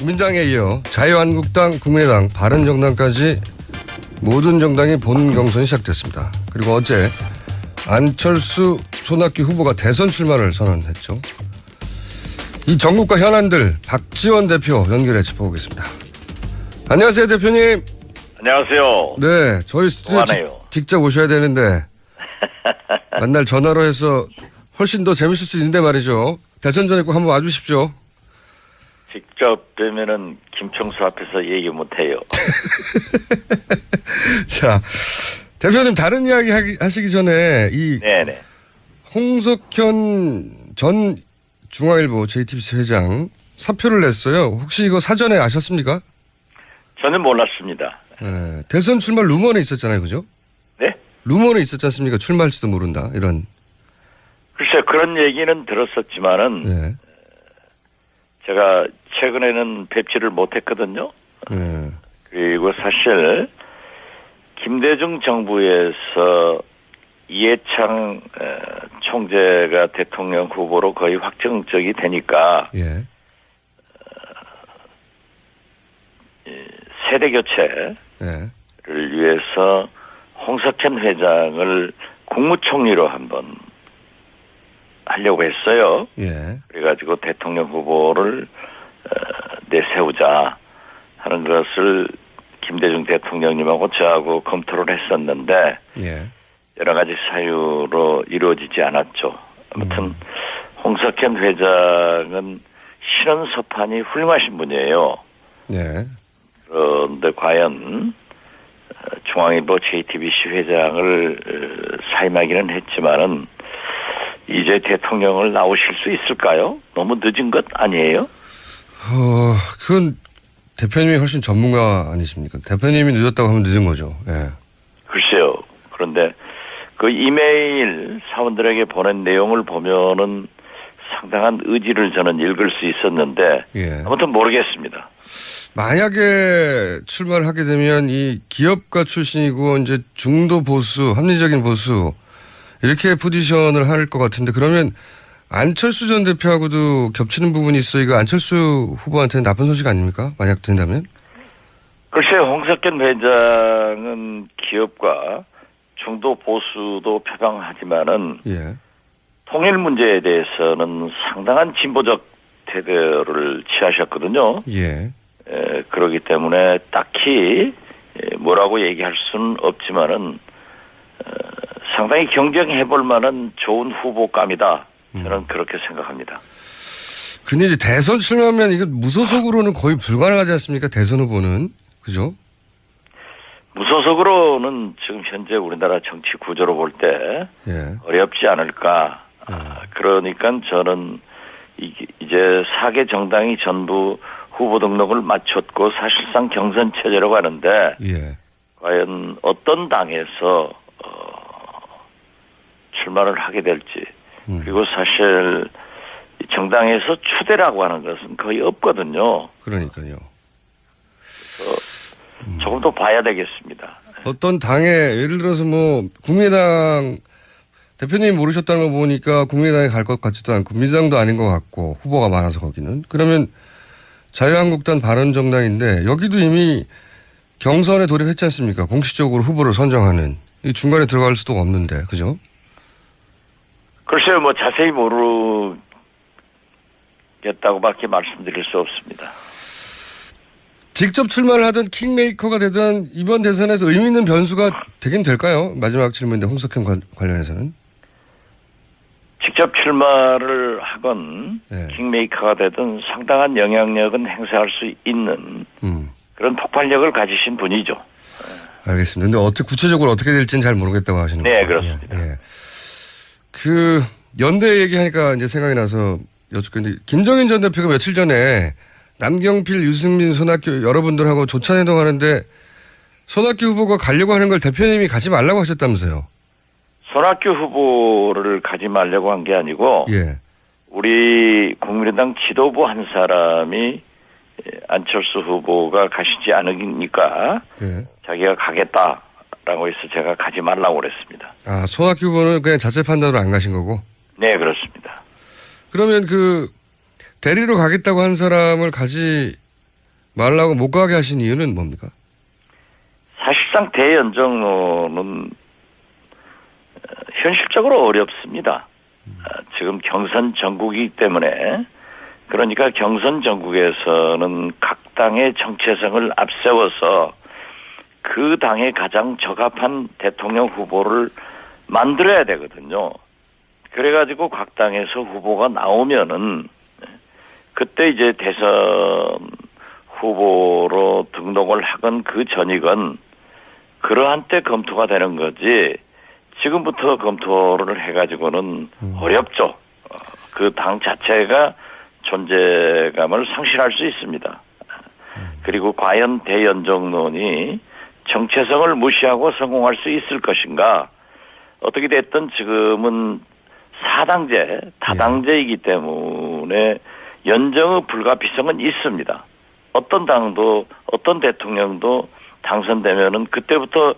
민당에 이어 자유한국당, 국민의당, 바른정당까지 모든 정당이 본 경선이 시작됐습니다. 그리고 어제 안철수, 손학규 후보가 대선 출마를 선언했죠. 이 전국과 현안들 박지원 대표 연결해 짚어보겠습니다. 안녕하세요, 대표님. 안녕하세요. 네, 저희 스튜디오 직접 오셔야 되는데 만날 전화로 해서 훨씬 더 재밌을 수 있는데 말이죠. 대선 전에 꼭 한번 와주십시오. 직접 뵈면은 김총수 앞에서 얘기 못해요. 자, 대표님 다른 이야기 하시기 전에 이 네네. 홍석현 전 중앙일보 JTBC 회장 사표를 냈어요. 혹시 이거 사전에 아셨습니까? 저는 몰랐습니다. 네, 대선 출마 루머는 있었잖아요, 그죠? 네? 루머는 있었지 않습니까? 출마할지도 모른다 이런. 글쎄 그런 얘기는 들었었지만은 네. 제가 최근에는 뵙지를 못했거든요. 네. 그리고 사실 김대중 정부에서 이해창 총재가 대통령 후보로 거의 확정적이 되니까 예. 세대 교체를 예. 위해서 홍석현 회장을 국무총리로 한번 하려고 했어요. 예. 그래가지고 대통령 후보를 내세우자 하는 것을 김대중 대통령님하고 저하고 검토를 했었는데 예. 여러 가지 사유로 이루어지지 않았죠. 아무튼 홍석현 회장은 신원소판이 훌륭하신 분이에요. 네. 그런데 과연 중앙일보 JTBC 회장을 사임하기는 했지만은 이제 대통령을 나오실 수 있을까요? 너무 늦은 것 아니에요? 그건 대표님이 훨씬 전문가 아니십니까? 대표님이 늦었다고 하면 늦은 거죠. 예. 글쎄요. 그런데 그 이메일 사원들에게 보낸 내용을 보면은 상당한 의지를 저는 읽을 수 있었는데 예. 아무튼 모르겠습니다. 만약에 출마를 하게 되면 이 기업가 출신이고 이제 중도 보수, 합리적인 보수 이렇게 포지션을 할 것 같은데 그러면 안철수 전 대표하고도 겹치는 부분이 있어. 이거 안철수 후보한테는 나쁜 소식 아닙니까? 만약 된다면? 글쎄요. 홍석현 회장은 기업과 중도 보수도 표방하지만은 예. 통일 문제에 대해서는 상당한 진보적 태도를 취하셨거든요. 예. 그렇기 때문에 딱히 뭐라고 얘기할 수는 없지만은 상당히 경쟁해볼 만한 좋은 후보감이다. 저는 그렇게 생각합니다. 근데 이제 대선 출마하면 이거 무소속으로는 거의 불가능하지 않습니까? 대선 후보는. 그죠? 무소속으로는 지금 현재 우리나라 정치 구조로 볼 때 예. 어렵지 않을까. 그러니까 저는 이제 4개 정당이 전부 후보 등록을 마쳤고 사실상 경선 체제로 가는데 예. 과연 어떤 당에서 출마를 하게 될지 그리고 사실 정당에서 추대라고 하는 것은 거의 없거든요. 그러니까요. 조금 더 봐야 되겠습니다. 어떤 당에 예를 들어서 뭐 국민의당 대표님이 모르셨다는 거 보니까 국민의당에 갈 것 같지도 않고 민주당도 아닌 것 같고 후보가 많아서 거기는. 그러면 자유한국당 바른정당인데 여기도 이미 경선에 돌입했지 않습니까? 공식적으로 후보를 선정하는. 이 중간에 들어갈 수도 없는데. 그죠? 글쎄요. 뭐 자세히 모르겠다고밖에 말씀드릴 수 없습니다. 직접 출마를 하든 킹메이커가 되든 이번 대선에서 의미 있는 변수가 되긴 될까요? 마지막 질문인데 홍석현 관련해서는. 직접 출마를 하건 네. 킹메이커가 되든 상당한 영향력은 행사할 수 있는 그런 폭발력을 가지신 분이죠. 알겠습니다. 근데 구체적으로 어떻게 될지는 잘 모르겠다고 하시는 거죠? 네, 그렇습니다. 예. 그 연대 얘기하니까 이제 생각이 나서 여쭙겠는데 김정인 전 대표가 며칠 전에 남경필, 유승민, 손학규 여러분들하고 조찬회동하는데 손학규 후보가 가려고 하는 걸 대표님이 가지 말라고 하셨다면서요? 손학규 후보를 가지 말려고 한 게 아니고 예. 우리 국민의당 지도부 한 사람이 안철수 후보가 가시지 않으니까 예. 자기가 가겠다라고 해서 제가 가지 말라고 그랬습니다. 아, 손학규 후보는 그냥 자체 판단으로 안 가신 거고? 네, 그렇습니다. 그러면 그 대리로 가겠다고 한 사람을 가지 말라고 못 가게 하신 이유는 뭡니까? 사실상 대연정론은 현실적으로 어렵습니다. 지금 경선 전국이기 때문에 그러니까 경선 전국에서는 각 당의 정체성을 앞세워서 그 당에 가장 적합한 대통령 후보를 만들어야 되거든요. 그래가지고 각 당에서 후보가 나오면은 그때 이제 대선 후보로 등록을 하건 그 전이건 그러한 때 검토가 되는 거지 지금부터 검토를 해가지고는 어렵죠. 그 당 자체가 존재감을 상실할 수 있습니다. 그리고 과연 대연정론이 정체성을 무시하고 성공할 수 있을 것인가. 어떻게 됐든 지금은 사당제, 다당제이기 때문에 연정의 불가피성은 있습니다. 어떤 당도 어떤 대통령도 당선되면은 그때부터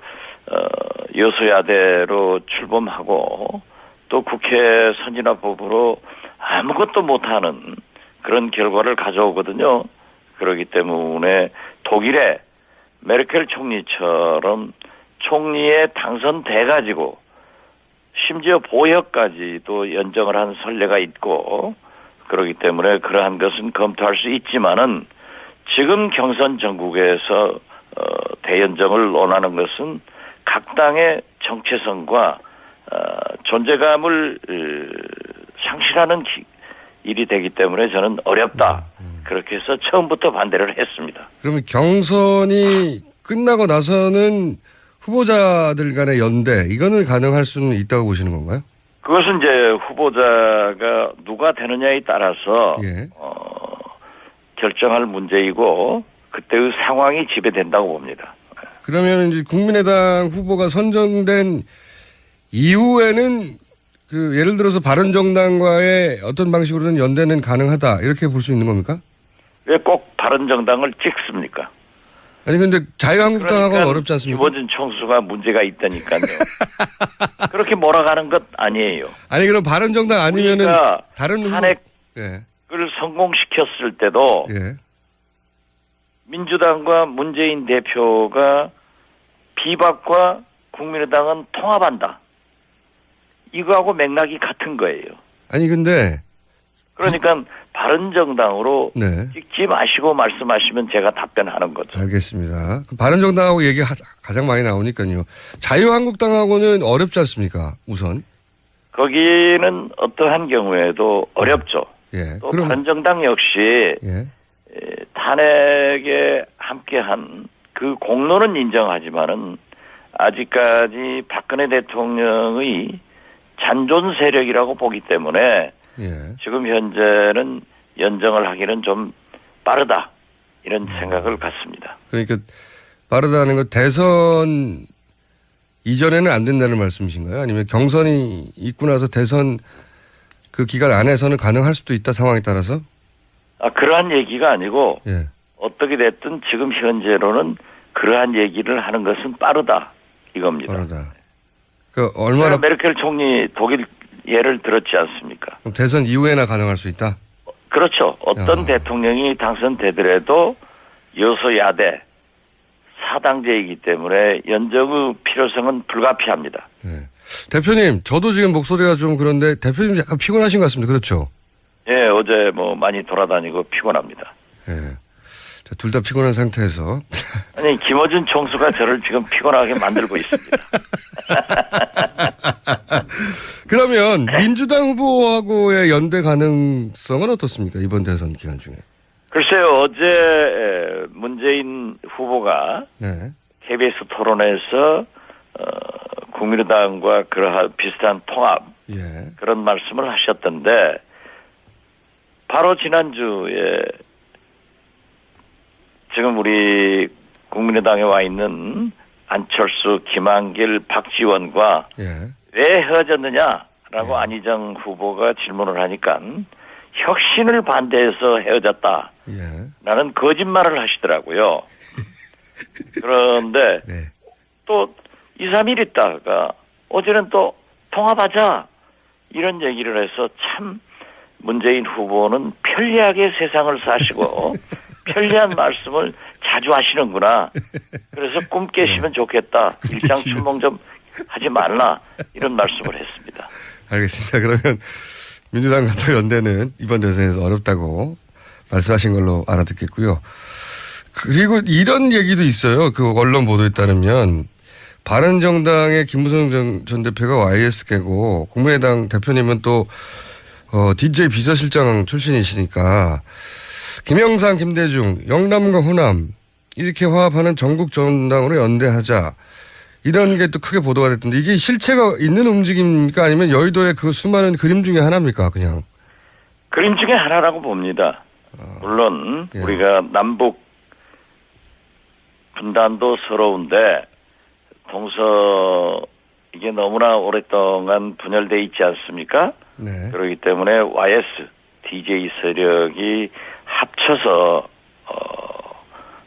여소야대로 출범하고 또 국회 선진화법으로 아무것도 못하는 그런 결과를 가져오거든요. 그렇기 때문에 독일의 메르켈 총리처럼 총리에 당선돼가지고 심지어 보역까지도 연정을 한 선례가 있고 그렇기 때문에 그러한 것은 검토할 수 있지만은 지금 경선 전국에서 대연정을 논하는 것은 각 당의 정체성과 존재감을 상실하는 일이 되기 때문에 저는 어렵다. 그렇게 해서 처음부터 반대를 했습니다. 그러면 경선이 끝나고 나서는 후보자들 간의 연대 이거는 가능할 수는 있다고 보시는 건가요? 그것은 이제 후보자가 누가 되느냐에 따라서 예. 결정할 문제이고 그때의 상황이 지배된다고 봅니다. 그러면 이제 국민의당 후보가 선정된 이후에는 그 예를 들어서 바른정당과의 어떤 방식으로는 연대는 가능하다 이렇게 볼 수 있는 겁니까? 왜 꼭 바른정당을 찍습니까? 아니 근데 자유한국당하고는 그러니까 어렵지 않습니까? 김어준 총수가 문제가 있다니까요. 그렇게 몰아가는 것 아니에요. 아니 그럼 바른정당 아니면은 다른 후보 탄핵을 예. 성공시켰을 때도 예. 민주당과 문재인 대표가 비박과 국민의당은 통합한다. 이거하고 맥락이 같은 거예요. 아니 근데 그러니까 바른정당으로 네. 찍지 마시고 말씀하시면 제가 답변하는 거죠. 알겠습니다. 바른정당하고 얘기 가장 많이 나오니까요. 자유한국당하고는 어렵지 않습니까? 우선. 거기는 어떠한 경우에도 어렵죠. 예. 또 그럼 바른정당 역시 예. 탄핵에 함께한 그 공로는 인정하지만은 아직까지 박근혜 대통령의 잔존 세력이라고 보기 때문에 예. 지금 현재는 연정을 하기는 좀 빠르다 이런 생각을 갖습니다. 그러니까 빠르다는 건 대선 이전에는 안 된다는 말씀이신가요? 아니면 경선이 있고 나서 대선 그 기간 안에서는 가능할 수도 있다 상황에 따라서? 그러한 얘기가 아니고 예. 어떻게 됐든 지금 현재로는 그러한 얘기를 하는 것은 빠르다 이겁니다. 빠르다. 그 얼마나 메르켈 총리 독일 예를 들었지 않습니까? 그럼 대선 이후에나 가능할 수 있다? 그렇죠. 어떤 대통령이 당선되더라도 여소야대 사당제이기 때문에 연정의 필요성은 불가피합니다. 예. 대표님, 저도 지금 목소리가 좀 그런데 대표님 약간 피곤하신 것 같습니다. 그렇죠? 예, 어제 많이 돌아다니고 피곤합니다. 예. 둘 다 피곤한 상태에서. 아니, 김어준 총수가 저를 지금 피곤하게 만들고 있습니다. 그러면 민주당 후보하고의 연대 가능성은 어떻습니까? 이번 대선 기간 중에. 글쎄요, 어제 문재인 후보가 네. KBS 토론에서 국민의당과 그러한 비슷한 통합 예. 그런 말씀을 하셨던데 바로 지난주에 지금 우리 국민의당에 와 있는 안철수, 김한길, 박지원과 예. 왜 헤어졌느냐라고 예. 안희정 후보가 질문을 하니까 혁신을 반대해서 헤어졌다. 예. 라는 거짓말을 하시더라고요. 그런데 네. 또 2, 3일 있다가 어제는 또 통합하자 이런 얘기를 해서 참 문재인 후보는 편리하게 세상을 사시고 편리한 말씀을 자주 하시는구나. 그래서 꿈 깨시면 좋겠다. 일장춘몽 좀 하지 말라. 이런 말씀을 했습니다. 알겠습니다. 그러면 민주당과 또 연대는 이번 대선에서 어렵다고 말씀하신 걸로 알아듣겠고요. 그리고 이런 얘기도 있어요. 그 언론 보도에 따르면 바른정당의 김무성 전 대표가 YS계고 국민의당 대표님은 또 DJ 비서실장 출신이시니까 김영삼, 김대중, 영남과 호남 이렇게 화합하는 전국 정당으로 연대하자. 이런 게 또 크게 보도가 됐던데 이게 실체가 있는 움직임입니까? 아니면 여의도의 그 수많은 그림 중에 하나입니까? 그냥. 그림 중에 하나라고 봅니다. 물론 예. 우리가 남북 분단도 서러운데 동서 이게 너무나 오랫동안 분열돼 있지 않습니까? 네. 그렇기 때문에 YS, DJ 세력이 합쳐서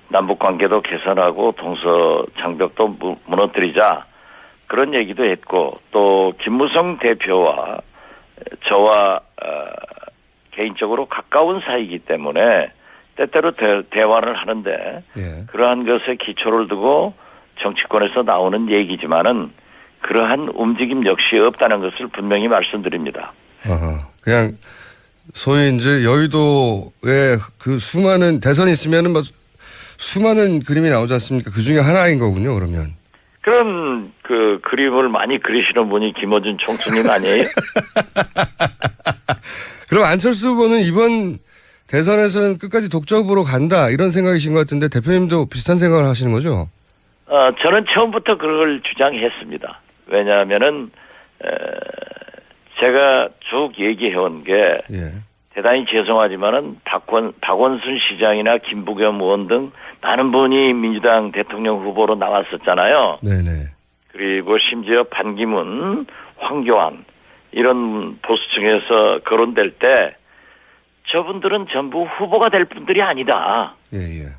남북 관계도 개선하고 동서 장벽도 무너뜨리자 그런 얘기도 했고 또 김무성 대표와 저와 개인적으로 가까운 사이이기 때문에 때때로 대화를 하는데 예. 그러한 것에 기초를 두고 정치권에서 나오는 얘기지만은 그러한 움직임 역시 없다는 것을 분명히 말씀드립니다. 그냥 소위 이제 여의도에 그 수많은 대선이 있으면은 뭐 수많은 그림이 나오지 않습니까? 그 중에 하나인 거군요, 그러면. 그런 그 그림을 많이 그리시는 분이 김어준 총수님 아니에요? 그럼 안철수 후보는 이번 대선에서는 끝까지 독자 후보로 간다 이런 생각이신 것 같은데 대표님도 비슷한 생각을 하시는 거죠? 저는 처음부터 그걸 주장했습니다. 왜냐하면은 제가 쭉 얘기해온 게 예. 대단히 죄송하지만은 박원순 시장이나 김부겸 의원 등 많은 분이 민주당 대통령 후보로 나왔었잖아요. 네네. 그리고 심지어 반기문, 황교안 이런 보수층에서 거론될 때 저분들은 전부 후보가 될 분들이 아니다. 예.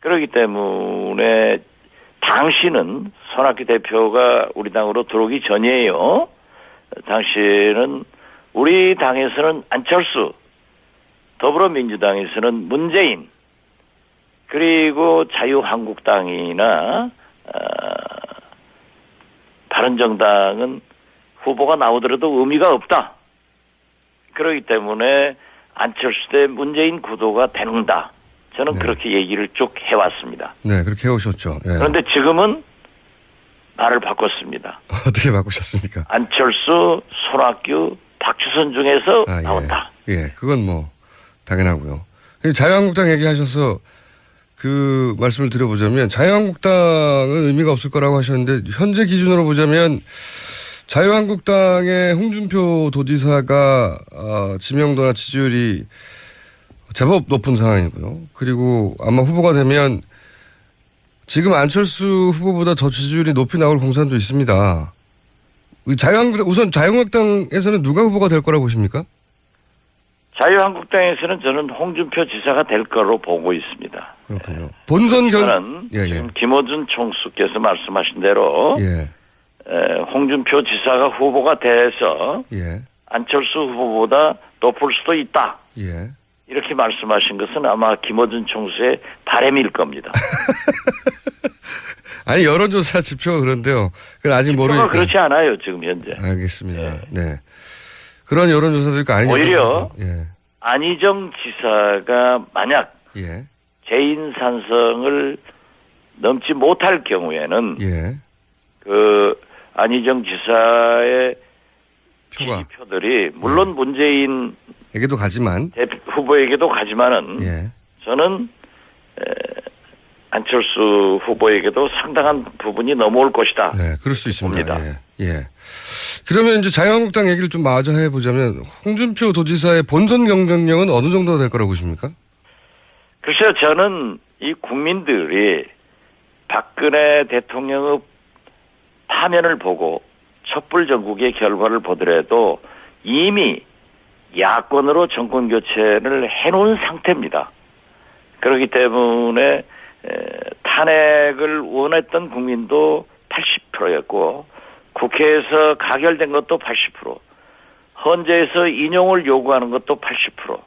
그렇기 때문에 당시는 손학규 대표가 우리 당으로 들어오기 전이에요. 당시는 우리 당에서는 안철수, 더불어민주당에서는 문재인, 그리고 자유한국당이나 바른정당은 후보가 나오더라도 의미가 없다. 그렇기 때문에 안철수 대 문재인 구도가 되는다. 저는 네. 그렇게 얘기를 쭉 해왔습니다. 네, 그렇게 해오셨죠. 예. 그런데 지금은 말을 바꿨습니다. 어떻게 바꾸셨습니까? 안철수, 손학규, 박주선 중에서 나온다. 예, 그건 뭐 당연하고요. 자유한국당 얘기하셔서 그 말씀을 드려보자면 자유한국당은 의미가 없을 거라고 하셨는데 현재 기준으로 보자면 자유한국당의 홍준표 도지사가 지명도나 지지율이 제법 높은 상황이고요. 그리고 아마 후보가 되면 지금 안철수 후보보다 더 지지율이 높이 나올 공산도 있습니다. 우선 자유한국당에서는 누가 후보가 될 거라고 보십니까? 자유한국당에서는 저는 홍준표 지사가 될 거로 보고 있습니다. 그렇군요. 본선 저는 예. 지금 김어준 총수께서 말씀하신 대로 예. 홍준표 지사가 후보가 돼서 예. 안철수 후보보다 높을 수도 있다. 예. 이렇게 말씀하신 것은 아마 김어준 총수의 바람일 겁니다. 아니 여론조사 지표가 그런데요. 그건 아직 모르니까. 그렇지 않아요 지금 현재. 알겠습니다. 예. 네. 그런 여론조사들과 아니죠. 오히려 예. 안희정 지사가 만약 예. 재인산성을 넘지 못할 경우에는 예. 그 안희정 지사의 표가. 지지표들이 물론 문재인 에게도 가지만. 후보에게도 가지만은 예. 저는 안철수 후보에게도 상당한 부분이 넘어올 것이다. 네, 그럴 수 있습니다. 봅니다. 예. 그러면 이제 자유한국당 얘기를 좀 마저 해보자면 홍준표 도지사의 본선 경쟁력은 어느 정도가 될 거라고 보십니까? 글쎄요, 저는 이 국민들이 박근혜 대통령의 파면을 보고 촛불 전국의 결과를 보더라도 이미 야권으로 정권 교체를 해놓은 상태입니다. 그렇기 때문에 탄핵을 원했던 국민도 80%였고 국회에서 가결된 것도 80%. 헌재에서 인용을 요구하는 것도 80%,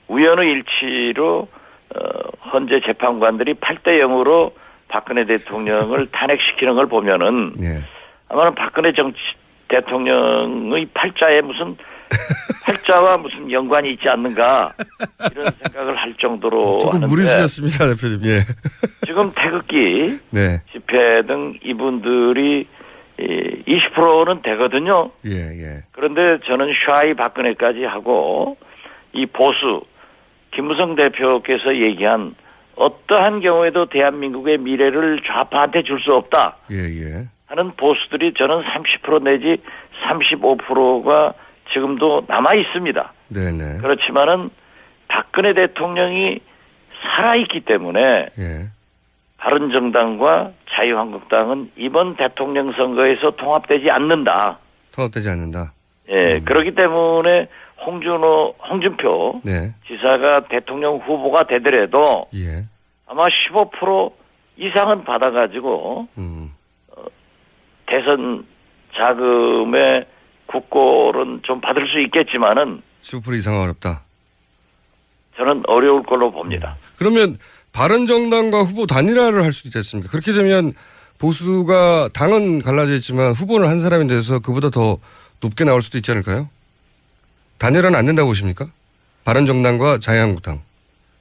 우연의 일치로 헌재 재판관들이 8대 0으로 박근혜 대통령을 탄핵시키는 걸 보면은 예. 아마는 박근혜 대통령의 팔자에 무슨 팔자와 무슨 연관이 있지 않는가 이런 생각을 할 정도로 조금 하는데 무리수였습니다, 대표님. 예. 지금 태극기 네. 집회 등 이분들이 20%는 되거든요. 예, 예. 그런데 저는 샤이 박근혜까지 하고 이 보수 김무성 대표께서 얘기한 어떠한 경우에도 대한민국의 미래를 좌파한테 줄 수 없다 예, 예. 하는 보수들이 저는 30% 내지 35%가 지금도 남아 있습니다. 네네. 그렇지만은 박근혜 대통령이 살아있기 때문에 예. 바른정당과 자유한국당은 이번 대통령 선거에서 통합되지 않는다. 통합되지 않는다. 예, 그렇기 때문에 홍준표 네. 지사가 대통령 후보가 되더라도 예. 아마 15% 이상은 받아가지고 대선 자금의 국고는 좀 받을 수 있겠지만은 15% 이상은 어렵다. 저는 어려울 걸로 봅니다. 그러면 바른정당과 후보 단일화를 할 수도 있겠습니까? 그렇게 되면 보수가 당은 갈라져 있지만 후보는 한 사람이 돼서 그보다 더 높게 나올 수도 있지 않을까요? 단일화는 안 된다고 보십니까? 바른정당과 자유한국당.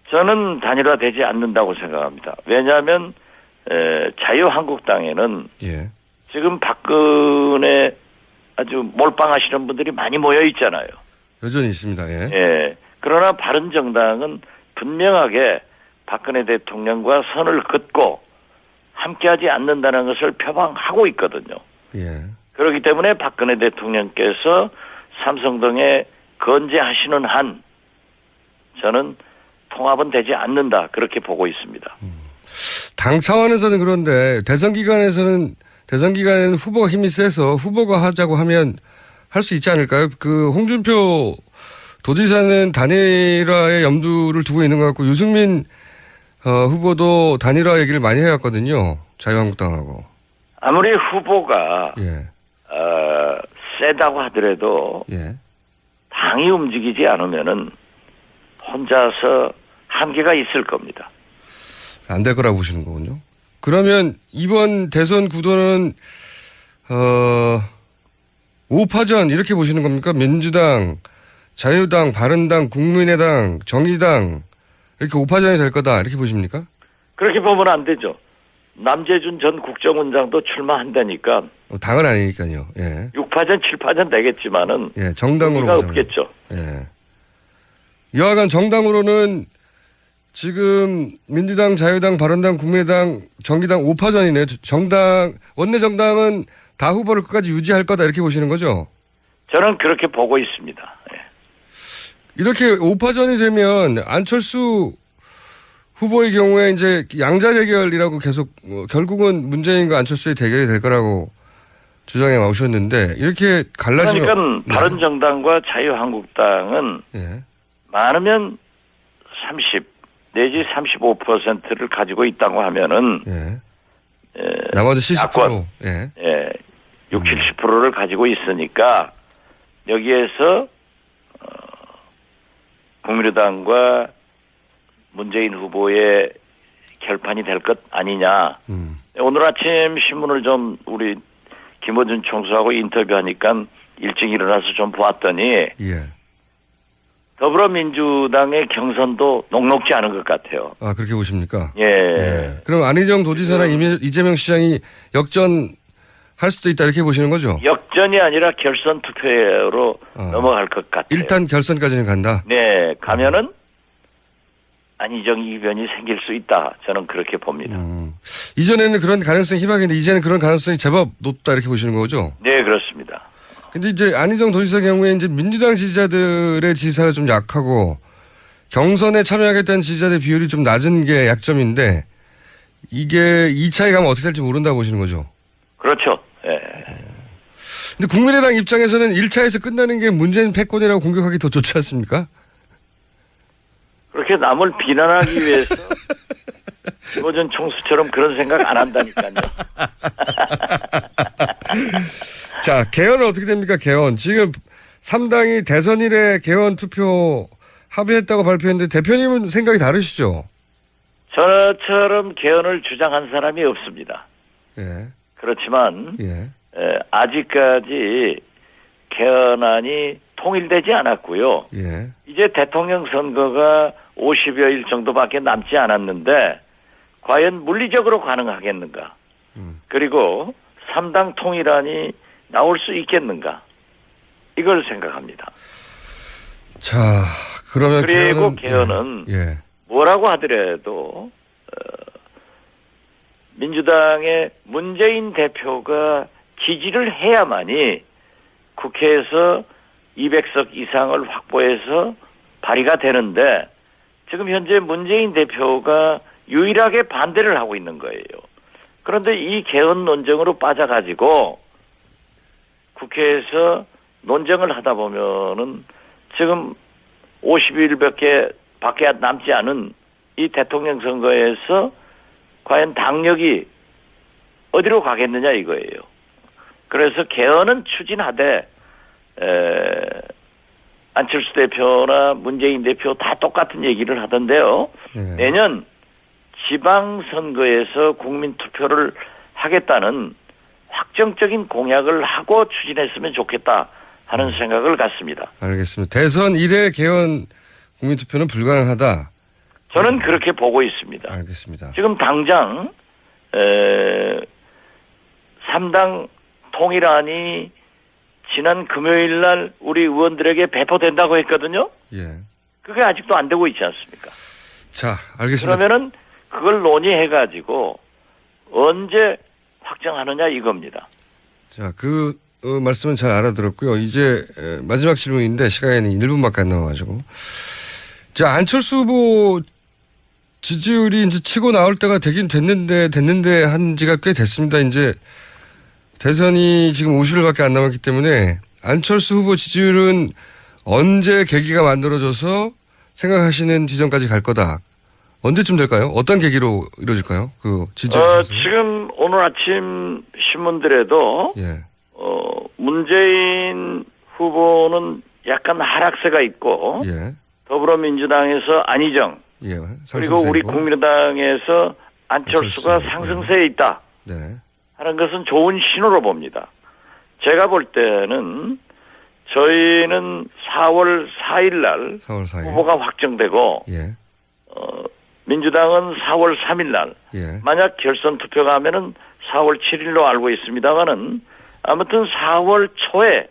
저는 단일화되지 않는다고 생각합니다. 왜냐하면 자유한국당에는 예. 지금 박근혜 아주 몰빵하시는 분들이 많이 모여 있잖아요. 여전히 있습니다. 예. 예. 그러나 바른정당은 분명하게 박근혜 대통령과 선을 긋고 함께하지 않는다는 것을 표방하고 있거든요. 예. 그렇기 때문에 박근혜 대통령께서 삼성동에 건재하시는 한 저는 통합은 되지 않는다 그렇게 보고 있습니다. 당 차원에서는 그런데 대선 기간에는 후보가 힘이 세서 후보가 하자고 하면 할 수 있지 않을까요? 그 홍준표 도지사는 단일화에 염두를 두고 있는 것 같고 유승민 후보도 단일화 얘기를 많이 해왔거든요. 자유한국당하고. 아무리 후보가 예. 세다고 하더라도 예. 당이 움직이지 않으면은 혼자서 한계가 있을 겁니다. 안 될 거라고 보시는 거군요. 그러면 이번 대선 구도는 5파전 이렇게 보시는 겁니까? 민주당, 자유당, 바른당, 국민의당, 정의당 이렇게 5파전이 될 거다 이렇게 보십니까? 그렇게 보면 안 되죠. 남재준 전 국정원장도 출마한다니까 당은 아니니까요. 예. 6파전, 7파전 되겠지만은 예, 정당으로 의미가 보자면. 없겠죠. 예. 여하간 정당으로는 지금 민주당, 자유당, 바른당, 국민의당, 정의당 5파전이네. 원내 정당은 다 후보를 끝까지 유지할 거다 이렇게 보시는 거죠? 저는 그렇게 보고 있습니다. 예. 이렇게 5파전이 되면 안철수 후보의 경우에 이제 양자 대결이라고 계속 결국은 문재인과 안철수의 대결이 될 거라고 주장해 오셨는데 이렇게 갈라지면 그러니까 바른정당과 자유한국당은 예. 많으면 30 내지 35%를 가지고 있다고 하면은 예. 나머지 70%. 야권, 예. 60, 70%를 가지고 있으니까 여기에서 국민의당과 문재인 후보의 결판이 될 것 아니냐. 오늘 아침 신문을 좀 우리 김어준 총수하고 인터뷰하니까 일찍 일어나서 좀 보았더니 예. 더불어민주당의 경선도 녹록지 않은 것 같아요. 아, 그렇게 보십니까? 예. 예. 그럼 안희정 도지사나 이재명 시장이 역전할 수도 있다 이렇게 보시는 거죠? 역전이 아니라 결선 투표로 넘어갈 것 같아요. 일단 결선까지는 간다? 네. 가면은 안희정 이변이 생길 수 있다. 저는 그렇게 봅니다. 이전에는 그런 가능성이 희박했는데 이제는 그런 가능성이 제법 높다 이렇게 보시는 거죠? 네, 그렇습니다. 근데 이제 안희정 도지사 경우에 이제 민주당 지지자들의 지지사가 좀 약하고 경선에 참여하겠다는 지지자들의 비율이 좀 낮은 게 약점인데 이게 2차에 가면 어떻게 될지 모른다고 보시는 거죠? 그렇죠. 예. 근데 국민의당 입장에서는 1차에서 끝나는 게 문재인 패권이라고 공격하기 더 좋지 않습니까? 그렇게 남을 비난하기 위해서 김어준 총수처럼 그런 생각 안 한다니까요. 자, 개헌은 어떻게 됩니까? 개헌. 지금 3당이 대선 이래 개헌 투표 합의했다고 발표했는데 대표님은 생각이 다르시죠? 저처럼 개헌을 주장한 사람이 없습니다. 예. 그렇지만 예. 아직까지 개헌안이 통일되지 않았고요. 예. 이제 대통령 선거가 50여일 정도밖에 남지 않았는데 과연 물리적으로 가능하겠는가? 그리고 3당 통일안이 나올 수 있겠는가? 이걸 생각합니다. 자, 그러면 그리고 개헌은 예. 뭐라고 하더라도 민주당의 문재인 대표가 지지를 해야만이 국회에서 200석 이상을 확보해서 발의가 되는데 지금 현재 문재인 대표가 유일하게 반대를 하고 있는 거예요. 그런데 이 개헌 논쟁으로 빠져가지고 국회에서 논쟁을 하다 보면은 지금 50일밖에 남지 않은 이 대통령 선거에서 과연 당력이 어디로 가겠느냐 이거예요. 그래서 개헌은 추진하되 안철수 대표나 문재인 대표 다 똑같은 얘기를 하던데요. 네. 내년 지방선거에서 국민투표를 하겠다는 확정적인 공약을 하고 추진했으면 좋겠다 하는 생각을 갖습니다. 알겠습니다. 대선 이래 개헌 국민투표는 불가능하다. 저는 그렇게 보고 있습니다. 알겠습니다. 지금 당장 3당 통일안이 지난 금요일 날 우리 의원들에게 배포된다고 했거든요. 예. 그게 아직도 안 되고 있지 않습니까? 자, 알겠습니다. 그러면은 그걸 논의해가지고 언제 확정하느냐 이겁니다. 자, 그 말씀은 잘 알아들었고요. 이제 마지막 질문인데 시간이 1분밖에 안 남아가지고. 자, 안철수 후보 지지율이 이제 치고 나올 때가 되긴 됐는데 한 지가 꽤 됐습니다. 이제 대선이 지금 50일밖에 안 남았기 때문에 안철수 후보 지지율은 언제 계기가 만들어져서 생각하시는 지점까지 갈 거다. 언제쯤 될까요? 어떤 계기로 이루어질까요? 그 지지율. 지금 오늘 아침 신문들에도 예. 문재인 후보는 약간 하락세가 있고 예. 더불어민주당에서 안희정 예. 그리고 우리 국민의당에서 안철수가 상승세에 있다 네. 하는 것은 좋은 신호로 봅니다. 제가 볼 때는 저희는 4월 4일 날 4월 4일. 후보가 확정되고 예. 민주당은 4월 3일 날 예. 만약 결선 투표가 하면은 4월 7일로 알고 있습니다만은 아무튼 4월 초에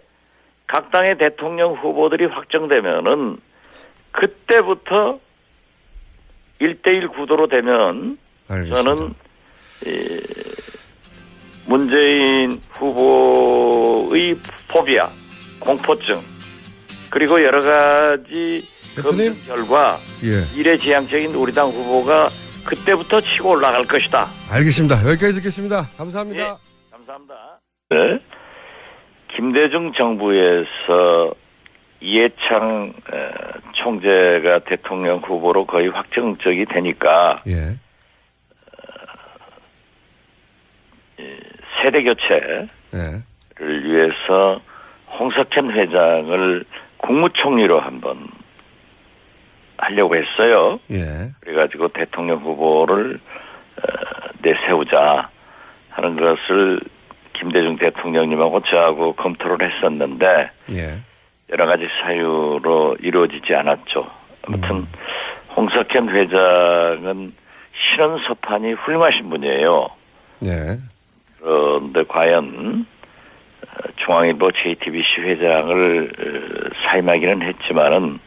각 당의 대통령 후보들이 확정되면은 그때부터 1대1 구도로 되면 알겠습니다. 저는 문재인 후보의 포비아, 공포증 그리고 여러 가지 대표님? 검증 결과 예. 미래지향적인 우리 당 후보가 그때부터 치고 올라갈 것이다. 알겠습니다. 여기까지 듣겠습니다. 감사합니다. 예, 감사합니다. 네. 김대중 정부에서 이해창 총재가 대통령 후보로 거의 확정적이 되니까 예. 세대 교체를 예. 위해서 홍석현 회장을 국무총리로 한번 하려고 했어요. 예. 그래가지고 대통령 후보를 내세우자 하는 것을 김대중 대통령님하고 저하고 검토를 했었는데 예. 여러 가지 사유로 이루어지지 않았죠. 아무튼 홍석현 회장은 신원서판이 훌륭하신 분이에요. 예. 그런데 과연 중앙일보 JTBC 회장을 사임하기는 했지만은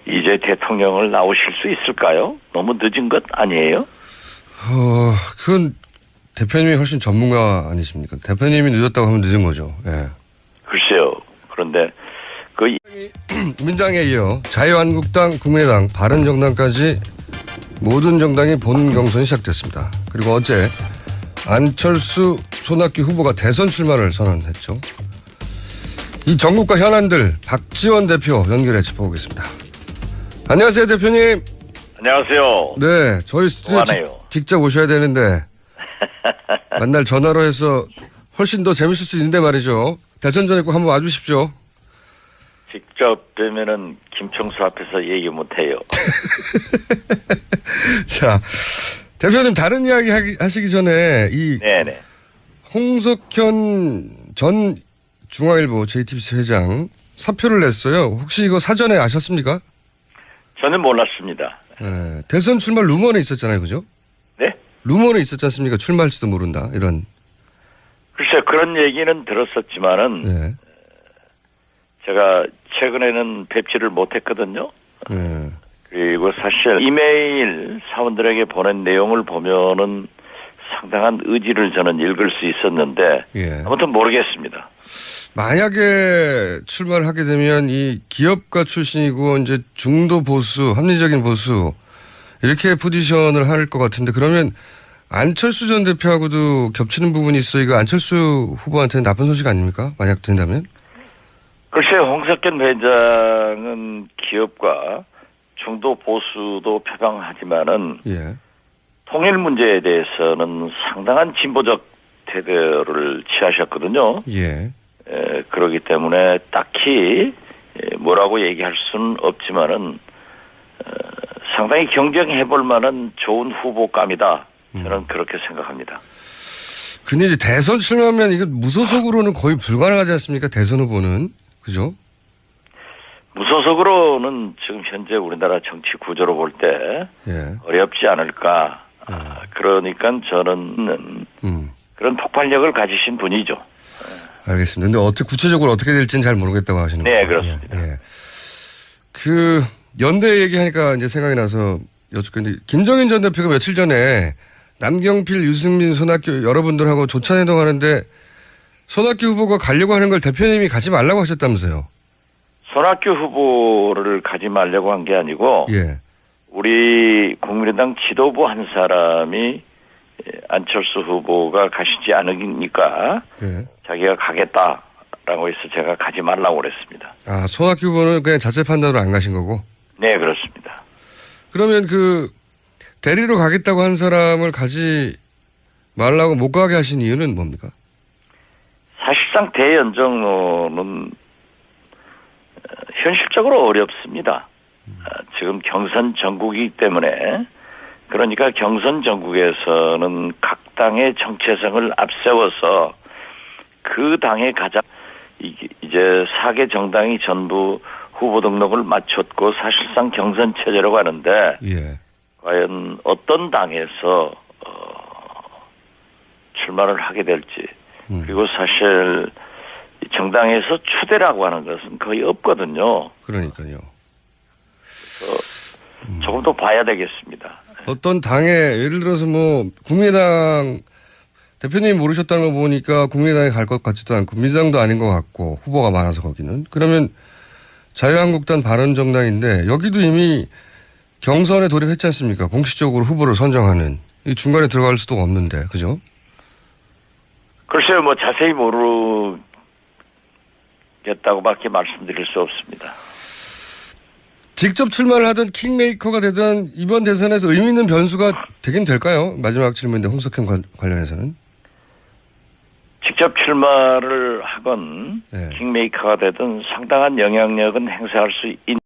이제 대통령을 나오실 수 있을까요? 너무 늦은 것 아니에요? 그건 대표님이 훨씬 전문가 아니십니까? 대표님이 늦었다고 하면 늦은 거죠. 예. 글쎄요. 그런데 그 민당에 이어 자유한국당, 국민의당, 바른정당까지 모든 정당이 본 경선이 시작됐습니다. 그리고 어제 안철수, 손학규 후보가 대선 출마를 선언했죠. 이 전국과 현안들 박지원 대표 연결해 짚어보겠습니다. 안녕하세요, 대표님. 안녕하세요. 네, 저희 스튜디오 직접 오셔야 되는데 만날 전화로 해서 훨씬 더 재밌을 수 있는데 말이죠. 대선 전에 꼭 한번 와주십시오. 직접 뵈면은 김총수 앞에서 얘기 못해요. 자, 대표님 다른 이야기 하시기 전에 이 네네. 홍석현 전 중앙일보 JTBC 회장 사표를 냈어요. 혹시 이거 사전에 아셨습니까? 저는 몰랐습니다. 네, 대선 출마 루머는 있었잖아요, 그죠? 네? 루머는 있었지 않습니까? 출마할지도 모른다 이런. 글쎄 그런 얘기는 들었었지만은 네. 제가 최근에는 뵙지를 못했거든요. 네. 그리고 사실 이메일 사원들에게 보낸 내용을 보면은 상당한 의지를 저는 읽을 수 있었는데 예. 아무튼 모르겠습니다. 만약에 출마를 하게 되면 이 기업가 출신이고 이제 중도 보수, 합리적인 보수 이렇게 포지션을 할 것 같은데 그러면 안철수 전 대표하고도 겹치는 부분이 있어. 이거 안철수 후보한테는 나쁜 소식 아닙니까? 만약 된다면? 글쎄 홍석현 회장은 기업과 중도 보수도 표방하지만은 예. 통일 문제에 대해서는 상당한 진보적 태도를 취하셨거든요. 예. 그렇기 때문에 딱히 뭐라고 얘기할 수는 없지만은 상당히 경쟁해볼 만한 좋은 후보감이다. 저는 그렇게 생각합니다. 근데 이제 대선 출마하면 이거 무소속으로는 거의 불가능하지 않습니까? 대선 후보는. 그죠? 무소속으로는 지금 현재 우리나라 정치 구조로 볼 때 예. 어렵지 않을까. 그러니까 저는 그런 폭발력을 가지신 분이죠. 알겠습니다. 근데 어떻게 구체적으로 어떻게 될지는 잘 모르겠다고 하시는 거죠? 네, 그렇습니다. 예. 그 연대 얘기하니까 이제 생각이 나서 여쭙겠는데 김정인 전 대표가 며칠 전에 남경필, 유승민, 손학규 여러분들하고 조찬회동하는데 손학규 후보가 가려고 하는 걸 대표님이 가지 말라고 하셨다면서요? 손학규 후보를 가지 말려고 한 게 아니고 예. 우리 국민의당 지도부 한 사람이 안철수 후보가 가시지 않으니까 예. 자기가 가겠다라고 해서 제가 가지 말라고 그랬습니다. 아, 손학규 후보는 그냥 자체 판단으로 안 가신 거고? 네, 그렇습니다. 그러면 그 대리로 가겠다고 한 사람을 가지 말라고 못 가게 하신 이유는 뭡니까? 사실상 대연정로는 현실적으로 어렵습니다. 지금 경선 전국이기 때문에 그러니까 경선 전국에서는 각 당의 정체성을 앞세워서 그 당에 가장 이제 4개 정당이 전부 후보 등록을 마쳤고 사실상 경선 체제로 가는데 예. 과연 어떤 당에서 출마를 하게 될지 그리고 사실 정당에서 추대라고 하는 것은 거의 없거든요. 그러니까요. 조금 더 봐야 되겠습니다. 어떤 당에 예를 들어서 뭐 국민의당 대표님이 모르셨다는 거 보니까 국민의당에 갈 것 같지도 않고 민주당도 아닌 것 같고 후보가 많아서 거기는. 그러면 자유한국당 바른정당인데 여기도 이미 경선에 돌입했지 않습니까? 공식적으로 후보를 선정하는. 이 중간에 들어갈 수도 없는데. 그죠? 글쎄요. 뭐 자세히 모르겠다고밖에 말씀드릴 수 없습니다. 직접 출마를 하든 킹메이커가 되든 이번 대선에서 의미 있는 변수가 되긴 될까요? 마지막 질문인데 홍석현 관련해서는. 직접 출마를 하건 네. 킹메이커가 되든 상당한 영향력은 행사할 수 있는